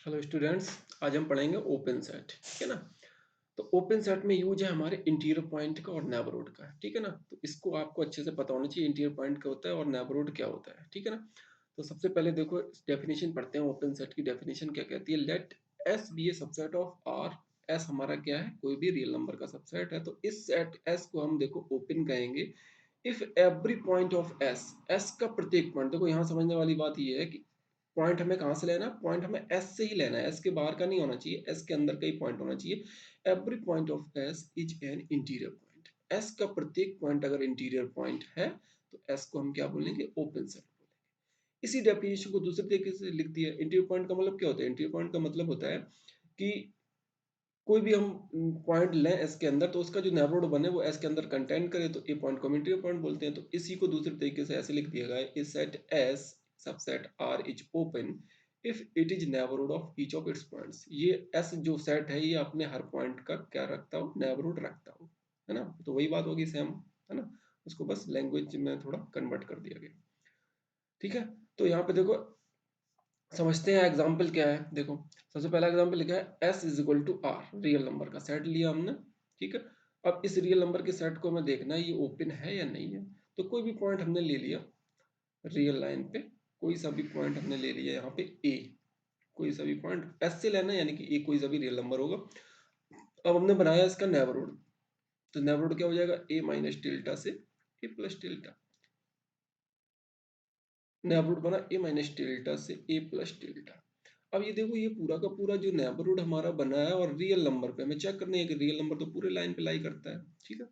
Hello students. आज हम पढ़ेंगे ओपन सेट, ठीक है ना। तो ओपन सेट में यूज है हमारे इंटीरियर पॉइंट का और नेबरहुड का, ठीक है ना। तो इसको आपको अच्छे से पता होना चाहिए इंटीरियर पॉइंट क्या होता है और नेबरहुड क्या होता है, ठीक है ना। तो सबसे पहले देखो डेफिनेशन पढ़ते हैं। ओपन सेट की डेफिनेशन क्या कहती है? Let S be a subset of R. S हमारा क्या है? कोई भी रियल नंबर का सबसेट है। तो इस सेट एस को हम देखो ओपन कहेंगे if every point of S, S का प्रत्येक पॉइंट, देखो यहाँ समझने वाली बात ये है कि पॉइंट हमें कहाँ से लेना है? पॉइंट हमें एस से ही लेना है, एस के बाहर का नहीं होना चाहिए, एस के अंदर का ही पॉइंट होना चाहिए। Every point of S is an interior point. S का प्रत्येक पॉइंट अगर इंटीरियर पॉइंट है तो एस को हम क्या बोलेंगे? ओपन सेट बोलेंगे। इसी डेफिनेशन को दूसरे तरीके से लिख दिया। इंटीरियर पॉइंट का मतलब क्या होता है? इंटीरियर पॉइंट का मतलब होता है कि कोई भी हम पॉइंट लें एस के अंदर तो उसका जो नेबरहुड बने वो एस के अंदर कंटेन करे, तो ए पॉइंट को हम इंटीरियर पॉइंट बोलते हैं। तो इसी को दूसरे तरीके से ऐसे लिख दिया गया है, इस set S subset R is open if it is neighbourhood of each of its points. ये एस जो सेट है ये अपने हर पॉइंट का क्या रखता हो? नेबरहुड रखता हो, है ना। तो वही बात होगी सेम, है ना। उसको बस लैंग्वेज में थोड़ा कन्वर्ट कर दिया गया, ठीक है। तो यहाँ पे देखो समझते हैं एग्जाम्पल क्या है। देखो सबसे पहला एग्जाम्पल लिखा है s is equal to R, real number का सेट लिया हमने, ठीक है। अब इस रियल नंबर के सेट को हमें देखना है ये ओपन है या नहीं है। तो कोई भी पॉइंट हमने ले लिया रियल लाइन पे, कोई सा भी पॉइंट हमने ले लिया यहाँ पे a, कोई सा भी पॉइंट s से लेना है, यानी कि a कोई सा भी रियल नंबर होगा। अब हमने बनाया इसका नेबरहुड, तो नेबरहुड क्या हो जाएगा? a माइनस टिल्टा से a प्लस टिल्टा। नेबरहुड बना a माइनस टिल्टा से a प्लस टिल्टा। अब ये देखो ये पूरा का पूरा जो नेबरहुड हमारा बना है और रियल नंबर पे हमें चेक करना है कि रियल नंबर तो पूरे लाइन पे लाई करता है, ठीक है।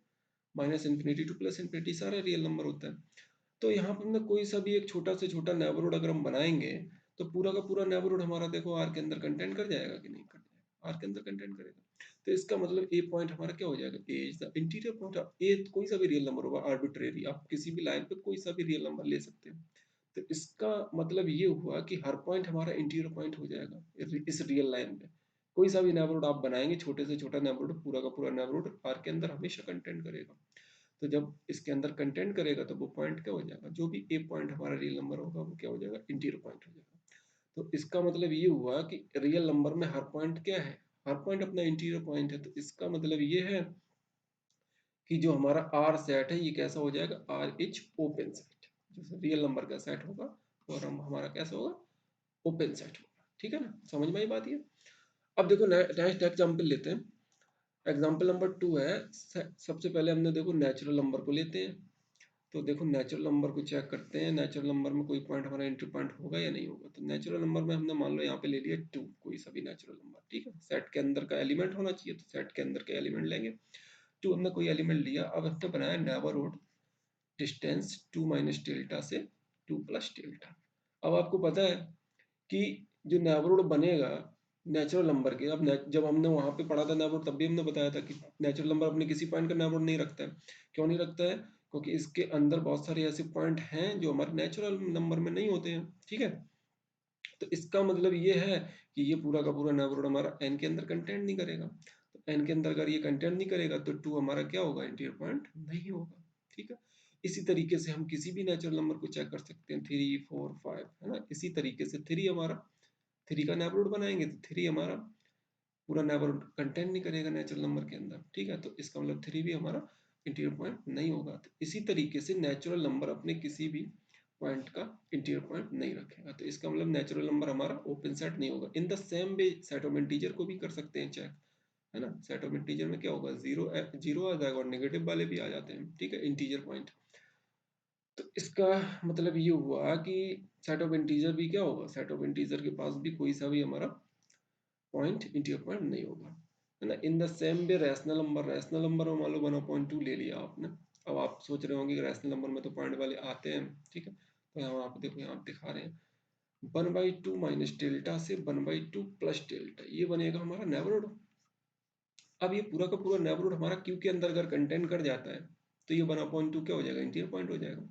Minus infinity two plus infinity सारा रियल नंबर होता है। तो यहाँ पर हमने कोई सा भी एक छोटा से छोटा नेबरहुड अगर हम बनाएंगे तो पूरा का पूरा नेबरहुड हमारा देखो आर के अंदर कंटेंट कर जाएगा कि नहीं कर जाएगा? आर के अंदर कंटेंट करेगा। तो इसका मतलब ए पॉइंट हमारा क्या हो जाएगा? A is the interior point of A. कोई सा भी रियल नंबर होगा आर्बिट्रेरी, आप किसी भी लाइन पे कोई सा भी रियल नंबर ले सकते हैं। तो इसका मतलब ये हुआ कि हर पॉइंट हमारा इंटीरियर पॉइंट हो जाएगा इस रियल लाइन पे। कोई सा भी नेबरहुड आप बनाएंगे, छोटे से छोटा नेबरहुड, पूरा का पूरा नेबरहुड आर के अंदर हमेशा कंटेंट करेगा। तो जब इसके अंदर कंटेंट करेगा तो वो पॉइंट क्या हो जाएगा? जो भी ए पॉइंट हमारा रियल नंबर होगा वो क्या हो जाएगा? इंटीरियर पॉइंट हो जाएगा। तो इसका मतलब ये हुआ कि रियल नंबर में हर पॉइंट क्या है? हर पॉइंट अपना इंटीरियर पॉइंट है। तो इसका मतलब ये है कि जो हमारा आर सेट है ये कैसा हो जाएगा? R is open set. जैसे रियल नंबर का सेट होगा और हम हमारा कैसा होगा? ओपन सेट होगा, ठीक है ना। समझ में आई बात ये? अब देखो नेक्स्ट एग्जांपल लेते हैं। एग्जांपल नंबर 2 है। सबसे पहले हमने देखो नेचुरल नंबर को लेते हैं। तो देखो नेचुरल नंबर को चेक करते हैं, नेचुरल नंबर में कोई पॉइंट हमारा एंट्री पॉइंट होगा या नहीं होगा। तो नेचुरल नंबर में हमने मान लो यहाँ पे ले लिया 2, कोई सा भी नेचुरल नंबर, ठीक है। सेट के अंदर का एलिमेंट होना चाहिए, तो सेट के अंदर के एलिमेंट लेंगे। 2 हमने कोई एलिमेंट लिया। अब हमने बनाया नेबरहुड डिस्टेंस 2 माइनस टिल्टा से 2 प्लस टिल्टा। अब आपको पता है कि जो नेबरहुड बनेगा नेचुरल नंबर के, अब जब हमने वहां पे पढ़ा था नेबरहुड तब भी हमने बताया था कि नेचुरल नंबर अपने किसी पॉइंट का नेबरहुड नहीं रखता है। क्यों नहीं रखता है? क्योंकि इसके अंदर बहुत सारे ऐसे पॉइंट हैं जो हमारे नेचुरल नंबर में नहीं होते हैं, ठीक है। तो इसका मतलब ये है कि ये पूरा का पूरा नेबरहुड हमारा एन के अंदर कंटेंट नहीं करेगा। तो एन के अंदर अगर ये कंटेंट नहीं करेगा तो 2 हमारा क्या होगा? इंटीरियर पॉइंट नहीं होगा, ठीक है। इसी तरीके से हम किसी भी नेचुरल नंबर को चेक कर सकते हैं, 3 4 5, है ना। इसी तरीके से 3 हमारा, 3 का नेबरहुड बनाएंगे तो 3 हमारा पूरा नेबरहुड कंटेंट नहीं करेगा नेचुरल नंबर के अंदर, ठीक है। तो इसका मतलब 3 भी हमारा इंटीरियर पॉइंट नहीं होगा। तो इसी तरीके से नेचुरल नंबर अपने किसी भी पॉइंट का इंटीरियर पॉइंट नहीं रखेगा। तो इसका मतलब नेचुरल नंबर हमारा ओपन सेट नहीं होगा। In the same way set of integer को भी कर सकते हैं चेक, है ना। सेट ऑफ इंटीजर में क्या होगा? जीरो जीरो आ जाएगा और नेगेटिव वाले भी आ जाते हैं, ठीक है, इंटीजर पॉइंट। तो इसका मतलब ये हुआ कि सेट ऑफ इंटीजर भी क्या होगा? सेट ऑफ इंटीजर के पास भी कोई सा भी हमारा पॉइंट इंटीरियर पॉइंट नहीं होगा, है ना। In the same way rational number, rational number में मान लो 1/2 ले लिया आपने। अब आप सोच रहे होंगे कि रैशनल नंबर में तो पॉइंट वाले आते हैं, ठीक है। तो यहाँ आप देखो, यहाँ आप दिखा रहे हैं 1/2 माइनस टिल्टा से 1/2 प्लस टिल्टा, ये बनेगा हमारा नेबरहुड। अब ये पूरा का पूरा नेबरहुड हमारा क्यू के अंदर अगर कंटेंट कर जाता है तो ये 1/2 क्या हो जाएगा? इंटीरियर पॉइंट हो जाएगा।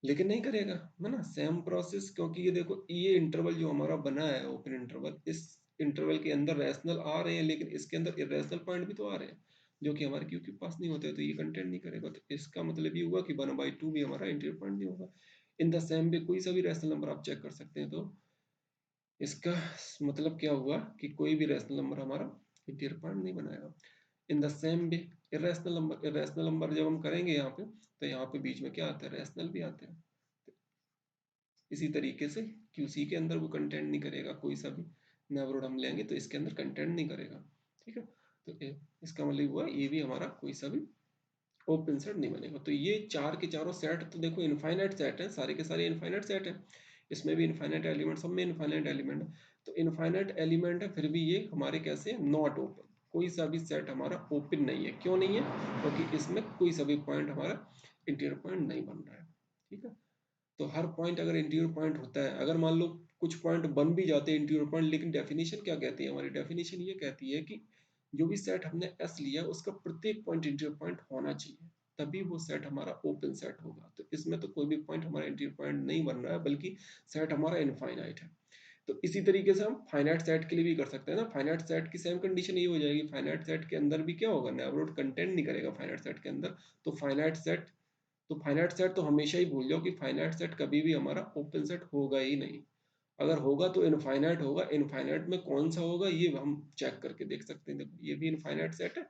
लेकिन नहीं करेगा, है ना। सेम प्रोसेस, क्योंकि ये देखो ये इंटरवल जो हमारा बना है ओपन इंटरवल, इस इंटरवल के अंदर रैशनल आ रहे हैं लेकिन इसके अंदर इरेशनल पॉइंट भी तो आ रहे हैं जो कि हमारे क्यू के पास नहीं होते, तो ये कंटेंट नहीं करेगा। तो इसका मतलब ये हुआ कि 1/2 भी हमारा इंटीरियर पॉइंट नहीं होगा। इन द सेम वे कोई सा भी रैशनल नंबर आप चेक कर सकते हैं। तो इसका मतलब क्या हुआ कि कोई भी रैशनल नंबर हमारा इंटीरियर पॉइंट नहीं बनाएगा। In the same way irrational number जब हम करेंगे यहाँ पे, तो यहाँ पे बीच में क्या आता है, रैशनल भी आते हैं। इसी तरीके से क्यूसी के अंदर वो कंटेंट नहीं करेगा, कोई सा भी नेबरहुड हम लेंगे तो इसके अंदर कंटेंट नहीं करेगा। ठीक है, तो इसका मतलब हुआ ये भी हमारा कोई सा भी ओपन सेट नहीं बनेगा। तो ये चार के चारों सेट तो देखो इनफाइनाइट सेट है, सारे के सारे इनफाइनाइट सेट है। इसमें भी इनफाइनाइट एलिमेंट, सब में इनफाइनाइट एलिमेंट है। तो इनफाइनाइट एलिमेंट है, फिर भी ये हमारे कैसे नॉट ओपन, कोई सा भी सेट हमारा ओपन नहीं है। क्यों नहीं है? क्योंकि इसमें कोई सा भी पॉइंट हमारा इंटीरियर पॉइंट नहीं बन रहा है। ठीक है, तो हर पॉइंट अगर इंटीरियर पॉइंट होता है, अगर मान लो कुछ पॉइंट बन भी जाते हैं इंटीरियर पॉइंट, लेकिन डेफिनेशन क्या कहती है, हमारी डेफिनेशन ये कहती है कि जो भी सेट हमने एस लिया उसका प्रत्येक पॉइंट इंटीरियर पॉइंट होना चाहिए, तभी वो सेट हमारा ओपन सेट होगा। तो इसमें तो कोई भी पॉइंट हमारा इंटीरियर पॉइंट नहीं बन रहा है, बल्कि सेट हमारा इनफाइनाइट है। तो इसी तरीके से हम फाइनाइट सेट के लिए भी कर सकते हैं ना। फाइनाइट सेट की सेम कंडीशन ये हो जाएगी, फाइनाइट सेट के अंदर भी क्या होगा, नेबरहुड कंटेंट नहीं करेगा फाइनाइट सेट के अंदर। तो फाइनाइट सेट, तो फाइनाइट सेट तो हमेशा ही भूल जाओ कि फाइनाइट सेट कभी भी हमारा ओपन सेट होगा ही नहीं। अगर होगा तो इनफाइनाइट होगा। इनफाइनाइट में कौन सा होगा ये हम चेक करके देख सकते हैं। देखो ये भी इनफाइनाइट सेट है,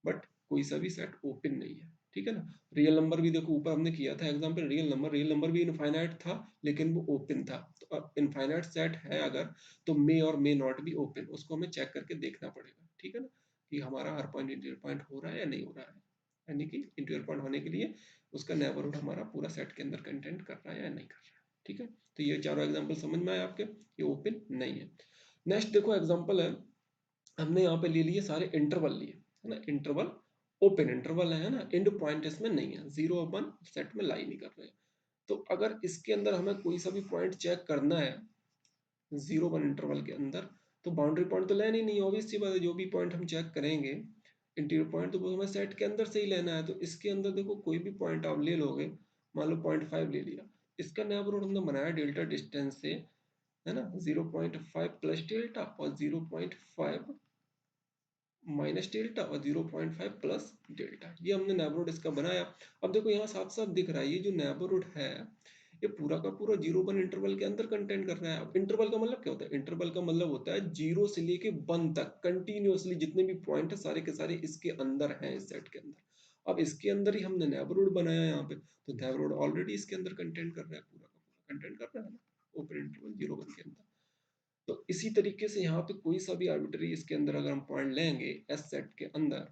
बट कोई सा भी सेट ओपन नहीं है। ठीक है ना। रियल नंबर भी देखो, ऊपर हमने किया था एग्जांपल, रियल नंबर भी इनफाइनाइट था, लेकिन वो ओपन था। तो अब इनफाइनाइट सेट है अगर, तो मे और मे नॉट भी ओपन, उसको हमें चेक करके देखना पड़ेगा। ठीक है ना, कि हमारा हर पॉइंट इंटीरियर पॉइंट हो रहा है या नहीं हो रहा है। यानी कि इंटीरियर पॉइंट होने के लिए उसका नेबरहुड हमारा पूरा सेट के अंदर कंटेंट कर रहा है या नहीं कर रहा है। ठीक है, तो ये चारों एग्जाम्पल समझ में आए आपके, ये ओपन नहीं है। नेक्स्ट देखो एग्जाम्पल है, हमने यहाँ पे ले लिए सारे इंटरवल लिए, है ना। इंटरवल ओपन इंटरवल है ना, एंड पॉइंट इसमें नहीं है, 0 1 सेट में लाई नहीं कर रहे हैं। तो अगर इसके अंदर हमें कोई सा भी पॉइंट चेक करना है 0 1 इंटरवल के अंदर, तो बाउंड्री पॉइंट तो लेना ही नहीं, ऑब्वियस सी बात है। जो भी पॉइंट हम चेक करेंगे इंटीरियर पॉइंट, तो वो हमें सेट के अंदर से ही लेना है। तो इसके अंदर देखो कोई भी पॉइंट आप ले लोगे, मान लो 0.5 ले लिया, इसका नेबरहुड हमने बनाया डेल्टा डिस्टेंस से, है ना, 0.5 प्लस डेल्टा और 0.5 माइनस डेल्टा और 0.5 प्लस डेल्टा, ये हमने नेबरहुड इसका बनाया। अब देखो यहाँ साफ साफ दिख रहा है, ये जो नेबरहुड है ये पूरा का पूरा 0 1 इंटरवल के अंदर कंटेंट कर रहा है। अब इंटरवल का मतलब क्या होता है, इंटरवल का मतलब होता है 0 से लेके 1 तक कंटिन्यूअसली जितने भी पॉइंट है सारे के सारे इसके अंदर हैं, इस सेट के अंदर। अब इसके अंदर ही हमने नेबरहुड बनाया यहाँ पे, तो नेबरहुड ऑलरेडी इसके अंदर कंटेंट कर रहा है, पूरा का पूरा कंटेंट कर रहा है ना ओपन इंटरवल 0 1 के अंदर। तो इसी तरीके से यहाँ पे कोई सा भी आर्बिट्री इसके अंदर अगर हम पॉइंट लेंगे एस सेट के अंदर,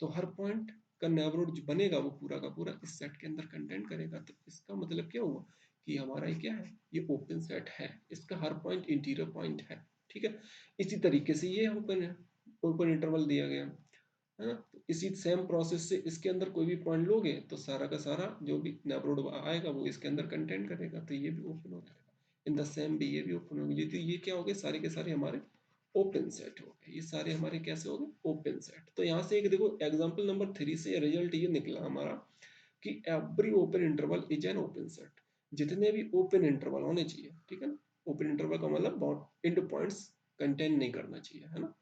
तो हर पॉइंट का नेबरहुड जो बनेगा वो पूरा का पूरा इस सेट के अंदर कंटेंट करेगा। तो इसका मतलब क्या हुआ कि हमारा ये क्या है, ये ओपन सेट है, इसका हर पॉइंट इंटीरियर पॉइंट है। ठीक है, इसी तरीके से ये ओपन है, ओपन इंटरवल दिया गया है ना। तो इसी सेम प्रोसेस से इसके अंदर कोई भी पॉइंट लोगे तो सारा का सारा जो भी नेबरहुड आएगा वो इसके अंदर कंटेंट करेगा, तो ये भी ओपन हो जाएगा। इन द सेम वे ये भी ओपन हो गई। तो ये क्या हो गए, सारे के सारे हमारे ओपन सेट हो गए, ये सारे हमारे कैसे हो गए, ओपन सेट। तो यहाँ से एक देखो एग्जांपल नंबर 3 से रिजल्ट ये निकला हमारा कि every open interval is an open set. जितने भी ओपन इंटरवल होने चाहिए, ठीक है ना, ओपन इंटरवल का मतलब एंड पॉइंट्स कंटेंट नहीं करना चाहिए, है ना।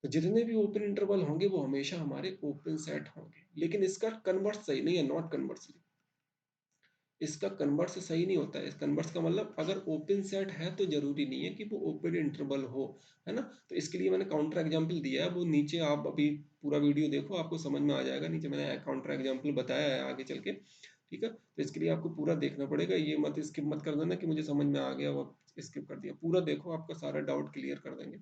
तो जितने भी ओपन इंटरवल होंगे वो हमेशा हमारे ओपन सेट होंगे। लेकिन इसका कन्वर्स सही नहीं है, नॉट कन्वर्सली, इसका कन्वर्स सही नहीं होता है। इस कन्वर्स का मतलब अगर ओपन सेट है तो जरूरी नहीं है कि वो ओपन इंटरवल हो, है ना। तो इसके लिए मैंने काउंटर एग्जांपल दिया है, वो नीचे आप अभी पूरा वीडियो देखो आपको समझ में आ जाएगा। नीचे मैंने काउंटर एग्जांपल बताया है आगे चल के, ठीक है। तो इसके लिए आपको पूरा देखना पड़ेगा, ये मत स्किप मत कर देना कि मुझे समझ में आ गया वो स्किप कर दिया, पूरा देखो, आपका सारा डाउट क्लियर कर देंगे।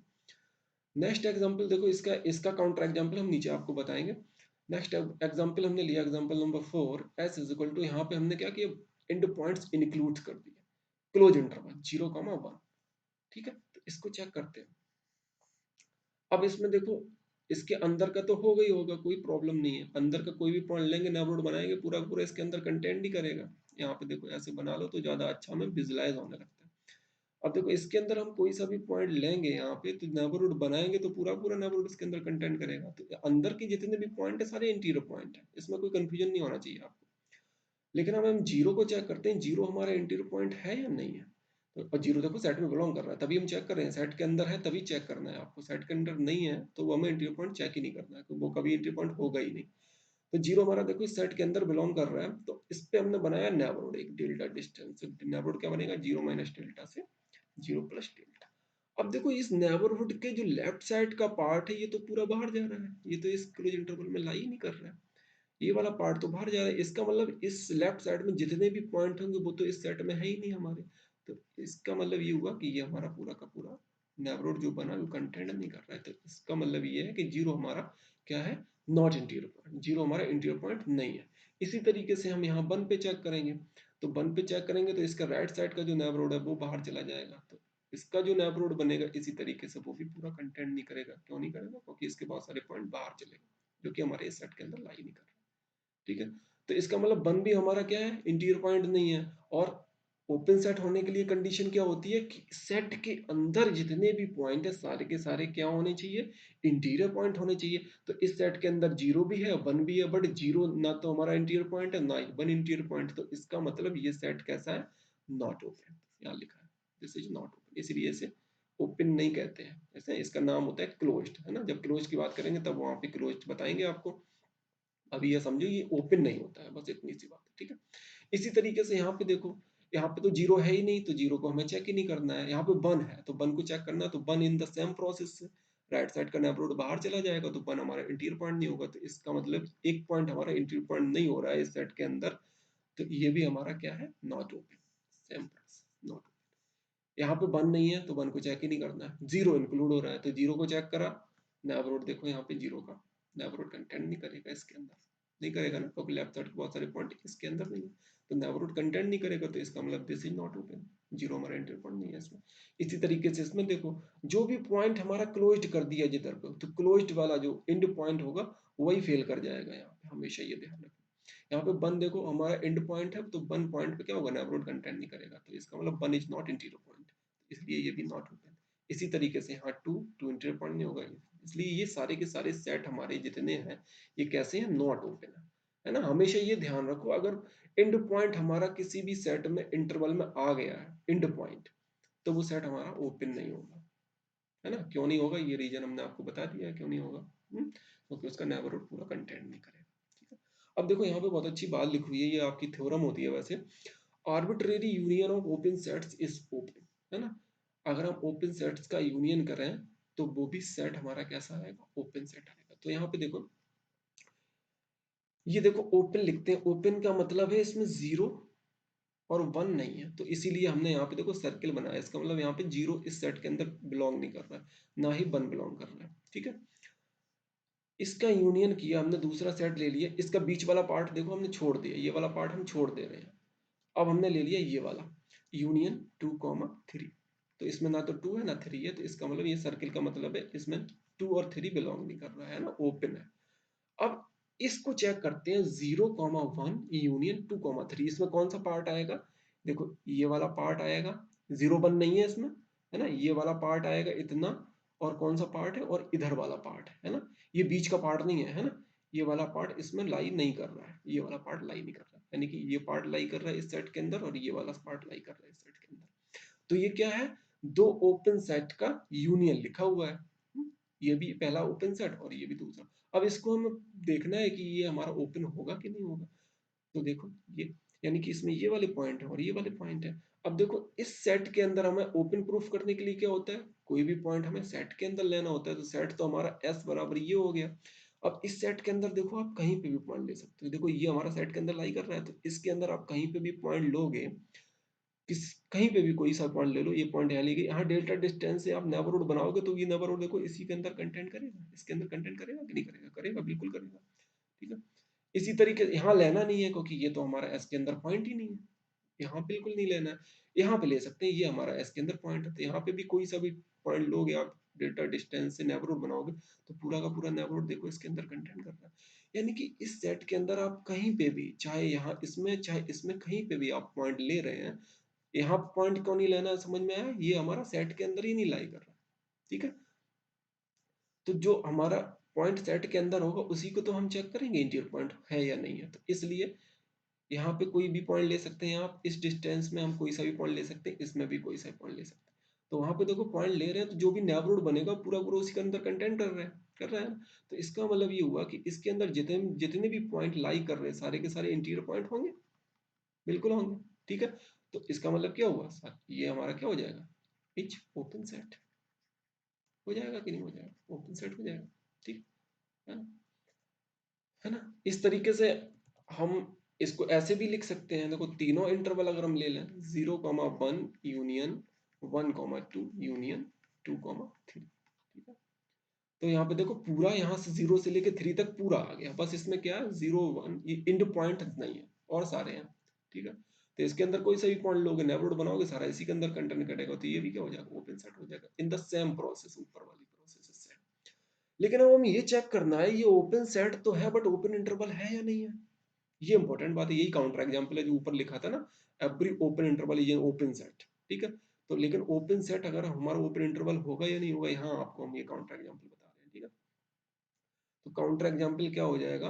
नेक्स्ट एग्जांपल देखो, इसका इसका काउंटर एग्जांपल हम नीचे आपको बताएंगे। नेक्स्ट एग्जांपल हमने लिया example number 4, S is equal to, यहाँ पे हमने क्या किया, एंड पॉइंट्स इंक्लूड कर दिए, क्लोज इंटरवल 0 1। ठीक है, तो इसको चेक करते हैं। अब इसमें देखो इसके अंदर का तो हो गई होगा, कोई प्रॉब्लम नहीं है। अंदर का कोई भी पॉइंट लेंगे, नेबरहुड बनाएंगे, पूरा पूरा इसके अंदर कंटेंट ही करेगा। यहाँ पे देखो ऐसे बना लो तो ज्यादा अच्छा हमें विजुलाइज होने लगता है। अब देखो इसके अंदर हम कोई सा भी पॉइंट लेंगे यहाँ पे, तो नेबरहुड बनाएंगे तो पूरा पूरा नेबरहुड इसके अंदर कंटेंट करेगा। तो अंदर के जितने भी पॉइंट है सारे इंटीरियर पॉइंट है, इसमें कोई कंफ्यूजन नहीं होना चाहिए आपको। लेकिन अब हम जीरो को चेक करते हैं, जीरो हमारा इंटीरियर पॉइंट है या नहीं है। तो और जीरो देखो सेट में बिलोंग कर रहा है, तभी हम चेक कर रहे हैं। सेट के अंदर है तभी चेक करना है आपको, सेट के अंदर नहीं है तो वो हमें इंटीरियर पॉइंट चेक ही नहीं करना है, तो वो कभी इंटीरियर पॉइंट होगा ही नहीं। तो जीरो हमारा देखो इस सेट के अंदर बिलोंग कर रहा है, तो इस पे हमने बनाया नेबरहुड एक डेल्टा डिस्टेंस। नेबरहुड क्या बनेगा, 0 - डेल्टा से 0 + डेल्टा। अब देखो इस नेबरहुड के जो लेफ्ट साइड का पार्ट है ये तो पूरा बाहर जा रहा है, ये तो इस क्लोज इंटरवल में लाई नहीं कर रहा है, ये वाला पार्ट तो बाहर जा रहा है। इसका मतलब इस लेफ्ट साइड में जितने भी पॉइंट होंगे वो तो इस सेट में है ही नहीं हमारे। तो इसका मतलब ये हुआ कि ये हमारा पूरा का पूरा नेबरहुड जो बना वो कंटेंट नहीं कर रहा है। तो इसका मतलब ये है कि जीरो हमारा क्या है, नॉट इंटीरियर पॉइंट, जीरो हमारा इंटीरियर पॉइंट नहीं है। इसी तरीके से हम यहाँ वन पे चेक करेंगे, तो वन पे चेक करेंगे तो इसका राइट साइड का जो नेबरहुड है वो बाहर चला जाएगा, तो इसका जो नेबरहुड बनेगा इसी तरीके से वो भी पूरा कंटेंट नहीं करेगा। क्यों नहीं करेगा? क्योंकि इसके बहुत सारे पॉइंट बाहर चले गए जो कि हमारे इस सेट के अंदर लाई नहीं कर रहे। ठीक है, तो इसका मतलब वन भी हमारा क्या है, इंटीरियर पॉइंट नहीं है। और ओपन सेट होने के लिए कंडीशन क्या होती है कि सेट के अंदर जितने भी पॉइंट है सारे के सारे क्या होने चाहिए, इंटीरियर पॉइंट होने चाहिए। तो इस सेट के अंदर जीरो भी है वन भी है, बट जीरो ना तो हमारा इंटीरियर पॉइंट है ना ही वन इंटीरियर पॉइंट, तो इसका मतलब ये सेट कैसा है, नॉट ओपन। यहाँ लिखा है दिस इज नॉट ओपन, इसलिए इसे ओपन नहीं कहते हैं, ऐसे इसका नाम होता है क्लोज्ड, है ना। जब क्लोज की बात करेंगे तब वहां पे क्लोज्ड बताएंगे आपको। अभी ये समझो ये ओपन नहीं होता है, बस इतनी सी बात है। ठीक है, इसी तरीके से यहाँ पे देखो, यहाँ पे तो जीरो है ही नहीं, तो जीरो को हमें चेक ही नहीं करना है। यहाँ पे वन है तो वन को चेक करना है, तो one in the same process से राइट साइड का नेबरहुड बाहर चला जाएगा, तो वन हमारा इंटीरियर पॉइंट नहीं होगा। तो इसका मतलब एक पॉइंट हमारा इंटीरियर पॉइंट नहीं हो रहा है इस सेट के अंदर, तो ये भी हमारा क्या है, not open, same process not. यहाँ पे वन नहीं है तो वन को चेक ही नहीं करना है, जीरो इंक्लूड हो रहा है तो जीरो को चेक करा, नेबरहुड देखो यहाँ पे जीरो का नेबरहुड कंटेंट नहीं करेगा इसके अंदर, नहीं करेगा ना, क्योंकि लेफ्ट साइड के बहुत सारे पॉइंट इसके अंदर नहीं है, तो नेबरहुड कंटेंट नहीं करेगा, तो इसका मतलब this is not open, zero हमारा एंटर पॉइंट नहीं है इसमें। इसी तरीके से इसमें देखो, जो भी पॉइंट हमारा क्लोज्ड कर दिया जिधर पे, तो क्लोज्ड वाला जो एंड पॉइंट होगा वही फेल कर जाएगा यहाँ पे, हमेशा ये ध्यान रखना। यहाँ पे वन देखो हमारा एंड पॉइंट है, तो वन पॉइंट पे क्या होगा, नेबरहुड कंटेंट नहीं करेगा, तो इसका मतलब one is not interior point, इसलिए ये भी नॉट ओपन। इसी तरीके से यहाँ टू टू इंटीरियर पॉइंट नहीं होगा, इसलिए ये सारे के सारे सेट हमारे जितने हैं ये कैसे हैं, नॉट ओपन है ना। हमेशा ये ध्यान रखो, अगर एंड पॉइंट हमारा किसी भी सेट में इंटरवल में आ गया है एंड पॉइंट, तो वो सेट हमारा ओपन नहीं होगा, है ना। क्यों नहीं होगा, ये रीजन हमने आपको बता दिया है क्यों नहीं होगा, क्योंकि उसका नेबरहुड पूरा कंटेंट नहीं करेगा। ठीक है, अब देखो यहाँ पे बहुत अच्छी बात लिखी हुई है, ये आपकी थ्योरम होती है वैसे, arbitrary union of open sets is open, है ना। अगर हम ओपन सेट्स का यूनियन करें तो वो भी सेट हमारा कैसा आएगा, ओपन सेट आएगा। तो यहाँ पे देखो, ये देखो ओपन लिखते हैं, ओपन का मतलब है इसमें जीरो और वन नहीं है, तो इसीलिए हमने यहाँ पे देखो सर्किल बनाया, इसका मतलब यहाँ पे जीरो इस सेट के अंदर बिलोंग नहीं कर रहा है, ना ही वन बिलोंग कर रहा है। ठीक है, इसका यूनियन किया हमने, दूसरा सेट ले लिया, इसका बीच वाला पार्ट देखो हमने छोड़ दिया, ये वाला पार्ट हम छोड़ दे रहे हैं। अब हमने ले लिया ये वाला यूनियन टू कॉमा थ्री, तो इसमें ना तो टू है ना थ्री है, तो इसका मतलब ये सर्किल का मतलब है इसमें टू और थ्री बिलोंग नहीं कर रहा है ना, ओपन है। अब इसको चेक करते हैं, zero comma one union two comma three, इसमें कौन सा पार्ट आएगा, देखो ये वाला पार्ट आएगा, जीरो वन नहीं है इसमें, है ना, ये वाला पार्ट आएगा इतना, और कौन सा पार्ट है, और इधर वाला पार्ट है ना, ये बीच का पार्ट नहीं है, है ना, ये वाला पार्ट इसमें लाई नहीं कर रहा है, ये वाला पार्ट लाई नहीं कर रहा है, यानी कि ये पार्ट लाई कर रहा है इस सेट के अंदर और ये वाला पार्ट लाई कर रहा है इस सेट के अंदर। तो ये क्या है, दो ओपन सेट का यूनियन लिखा हुआ है। ये भी पहला ओपन सेट और ये भी दूसरा। अब इसको हमें देखना है कि ये हमारा ओपन होगा कि नहीं होगा। तो देखो ये, यानी कि इसमें ये वाले पॉइंट है और ये वाले पॉइंट है। अब देखो इस सेट के अंदर हमें ओपन प्रूफ करने के लिए क्या होता है, कोई भी पॉइंट हमें सेट के अंदर लेना होता है, तो सेट तो हमारा एस बराबर ये हो गया। अब इस सेट के अंदर देखो आप कहीं पे भी पॉइंट ले सकते हो, देखो ये हमारा सेट के अंदर लाई कर रहा है, तो इसके अंदर आप कहीं पे भी पॉइंट लोगे, किस कहीं पे भी कोई सा पॉइंट ले लो, ये पॉइंट यहाँ ली गई, यहाँ डेल्टा डिस्टेंस से आप नेबरहुड बनाओगे, तो ये नेबरहुड देखो इसी के अंदर कंटेंट करेगा, इसके अंदर कंटेंट करेगा कि नहीं करेगा, करेगा, बिल्कुल करेगा। ठीक है, इसी तरीके से यहाँ लेना नहीं है क्योंकि ये तो हमारा एस के अंदर पॉइंट ही नहीं है, यहाँ बिल्कुल नहीं लेना है। यहाँ पे ले सकते हैं, ये हमारा एस के अंदर पॉइंट है, तो यहाँ पे भी कोई सा भी पॉइंट लोगे आप, डेल्टा डिस्टेंस से नेबरहुड बनाओगे, तो पूरा का पूरा नेबरहुड देखो इसके अंदर कंटेंट कर रहा है। यानी कि इस सेट के अंदर आप कहीं पे भी, चाहे यहाँ इसमें चाहे इसमें, कहीं पे भी आप पॉइंट ले रहे हैं, यहाँ पॉइंट क्यों नहीं लेना, समझ में आया, ये हमारा सेट के अंदर ही नहीं लाई कर रहा। ठीक है, तो जो हमारा पॉइंट सेट के अंदर होगा उसी को तो हम चेक करेंगे इंटीरियर पॉइंट है या नहीं है, तो इसलिए यहाँ पे कोई भी पॉइंट ले सकते हैं आप, इस डिस्टेंस में हम कोई सा भी पॉइंट ले सकते हैं, इसमें भी कोई सा भी पॉइंट ले सकते हैं। तो वहां पे देखो पॉइंट ले रहे हैं, तो जो भी नेबरहुड बनेगा पूरा पूरा उसी के अंदर कंटेंट कर रहा है ना। तो इसका मतलब ये हुआ कि इसके अंदर जितने जितने भी पॉइंट लाई कर रहे हैं सारे के सारे इंटीरियर पॉइंट होंगे, बिल्कुल होंगे। ठीक है, तो इसका मतलब क्या हुआ, ये हमारा क्या हो जाएगा, इच ओपन सेट। हो जाएगा कि नहीं हो जाएगा, ओपन सेट हो जाएगा, ठीक है ना, है ना। इस तरीके से हम इसको ऐसे भी लिख सकते हैं, देखो तीनों इंटरवल अगर हम ले लें 0,1 यूनियन 1,2 यूनियन 2,3, ठीक है। तो यहाँ पे देखो पूरा यहाँ से 0 से लेके 3 तक पूरा आ गया, बस इसमें क्या है 0 1 ये इंड पॉइंट नहीं है और सारे हैं, ठीक है। तो इसके अंदर कोई सा भी पॉइंट लोगे नेबरहुड बनाओगे सारा इसी के अंदर कंटेंट कटेगा, तो ये भी क्या हो जाएगा ओपन सेट हो जाएगा इन द सेम प्रोसेस, ऊपर वाली प्रोसेस से। लेकिन अब हम ये चेक करना है ये ओपन सेट तो है बट ओपन इंटरवल है या नहीं है, ये इंपॉर्टेंट बात है, यही काउंटर एग्जांपल है जो ऊपर लिखा था ना, every open interval is an open set, ठीक है। तो लेकिन ओपन सेट अगर हमारा ओपन इंटरवल होगा या नहीं होगा, यहाँ आपको हम ये काउंटर एग्जांपल बता रहे हैं, ठीक है। तो काउंटर एग्जांपल क्या हो जाएगा,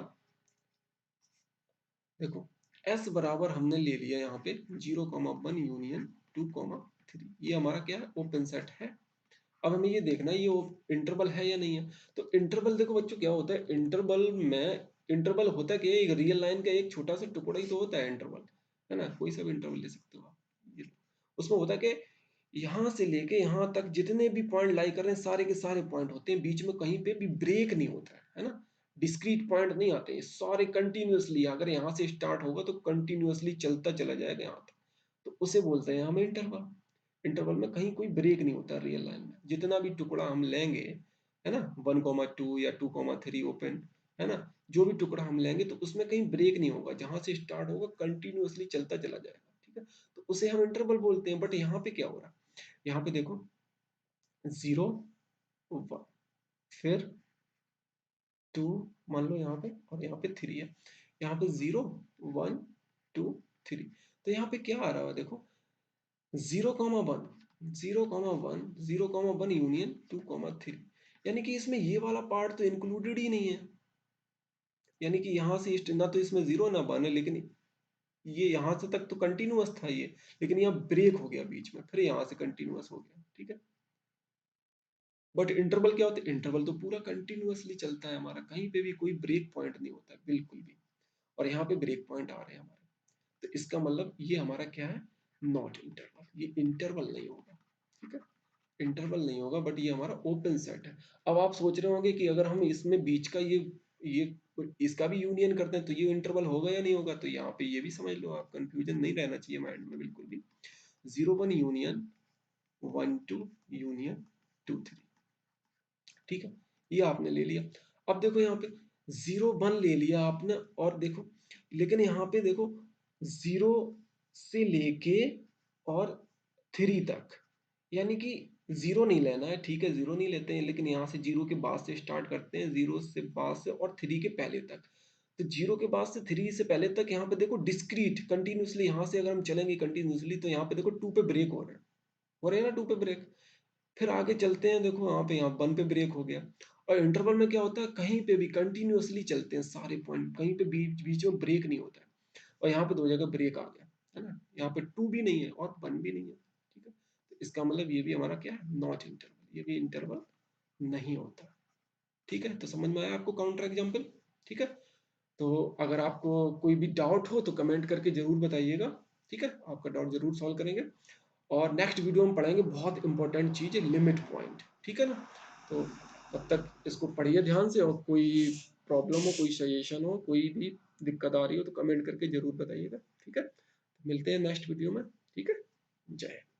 देखो s बराबर हमने ले लिया यहाँ पे 0,1 यूनियन 2,3, ये हमारा क्या है ओपन सेट है। अब हमें ये देखना है ये इंटरवल है या नहीं है। तो इंटरवल देखो बच्चों क्या होता है, इंटरवल में इंटरवल होता क्या है, एक रियल लाइन का एक छोटा सा टुकड़ा ही तो होता है इंटरवल, है ना, कोई सा भी इंटरवल ले सकते हो आप। उसमें होता है कि यहाँ से लेके यहाँ तक जितने भी पॉइंट लाई कर रहे हैं सारे के सारे पॉइंट होते हैं, बीच में कहीं पे भी ब्रेक नहीं होता है ना, डिस्क्रीट पॉइंट नहीं आते हैं सारे कंटिन्यूअसली, अगर यहाँ से स्टार्ट होगा तो कंटिन्यूअसली चलता चला जाएगा यहाँ तक, तो उसे बोलते हैं हमें इंटरवल। इंटरवल में कहीं कोई ब्रेक नहीं होता रियल लाइन में, जितना भी टुकड़ा हम लेंगे, है ना 1,2 या 2,3 ओपन, है ना, जो भी टुकड़ा हम लेंगे तो उसमें कहीं ब्रेक नहीं होगा, जहां से स्टार्ट होगा कंटिन्यूअसली चलता चला जाएगा, ठीक है। तो उसे हम इंटरवल बोलते हैं। बट यहाँ पे क्या हो रहा है, यहाँ पे देखो 0 1 फिर 2 मान लो यहाँ पे, और यहाँ पे 3 है, यहाँ पे 0 1 2 3, तो यहाँ पे क्या आ रहा है देखो 0,1 0,1 0,1 यूनियन 2,3, यानी कि इसमें ये वाला पार्ट तो इंक्लूडेड ही नहीं है, यानी कि यहाँ से ना तो इसमें 0 ना 1 है, लेकिन ये यहाँ से तक तो कंटिन्यूअस था ये, लेकिन यहाँ ब्रेक हो गया बीच में, फिर यहाँ से कंटिन्यूअस हो गया, ठीक है। बट इंटरवल क्या होता है, इंटरवल तो पूरा कंटिन्यूअसली चलता है हमारा, कहीं पे भी कोई ब्रेक पॉइंट नहीं होता है बिल्कुल भी, और यहाँ पे ब्रेक पॉइंट आ रहे हैं हमारे, तो इसका मतलब ये हमारा क्या है, नॉट इंटरवल, ये इंटरवल नहीं होगा, ठीक है, इंटरवल नहीं होगा, बट ये हमारा ओपन सेट है। अब आप सोच रहे होंगे कि अगर हम इसमें बीच का ये इसका भी यूनियन करते हैं तो ये इंटरवल होगा या नहीं होगा, तो यहाँ पे ये भी समझ लो आप, कंफ्यूजन नहीं रहना चाहिए माइंड में बिल्कुल भी, 0 1 यूनियन 1 2 यूनियन 2 3, ठीक है, ये आपने ले लिया। अब देखो यहाँ पे 0 1 ले लिया आपने, और देखो लेकिन यहाँ पे देखो 0 से लेके और 3 तक, यानी कि 0 नहीं लेना है, ठीक है 0 नहीं लेते हैं, लेकिन यहाँ से 0 के बाद से स्टार्ट करते हैं, 0 से बाद से और 3 के पहले तक। तो 0 के बाद से 3 से पहले तक यहाँ पे देखो डिस्क्रीट कंटिन्यूअसली, यहाँ से अगर हम चलेंगे कंटिन्यूअसली तो यहाँ पे देखो 2 पे ब्रेक हो रहे हैं ना 2 पे ब्रेक, फिर आगे चलते हैं, देखो यहाँ पे यहाँ 1 पे ब्रेक हो गया। और इंटरवल में क्या होता है, कहीं पे भी कंटिन्यूअसली चलते हैं सारे पॉइंट, कहीं पे बीच बीच में ब्रेक नहीं होता है, और यहाँ पे 2 जगह ब्रेक आ गया, है ना, यहाँ पे 2 भी नहीं है और 1 भी नहीं है, ठीक है। तो इसका मतलब ये भी हमारा क्या है, नॉट इंटरवल, ये भी इंटरवल नहीं होता, ठीक है। तो समझ में आया आपको काउंटर एग्जाम्पल, ठीक है। तो अगर आपको कोई भी डाउट हो तो कमेंट करके जरूर बताइएगा, ठीक है, आपका डाउट जरूर सॉल्व करेंगे। और नेक्स्ट वीडियो में पढ़ाएंगे बहुत इंपॉर्टेंट चीज है लिमिट पॉइंट, ठीक है ना। तो तब तक इसको पढ़िए ध्यान से, और कोई प्रॉब्लम हो, कोई सजेशन हो, कोई भी दिक्कत आ रही हो तो कमेंट करके जरूर बताइएगा, ठीक है। मिलते हैं नेक्स्ट वीडियो में, ठीक है, जय हिंद।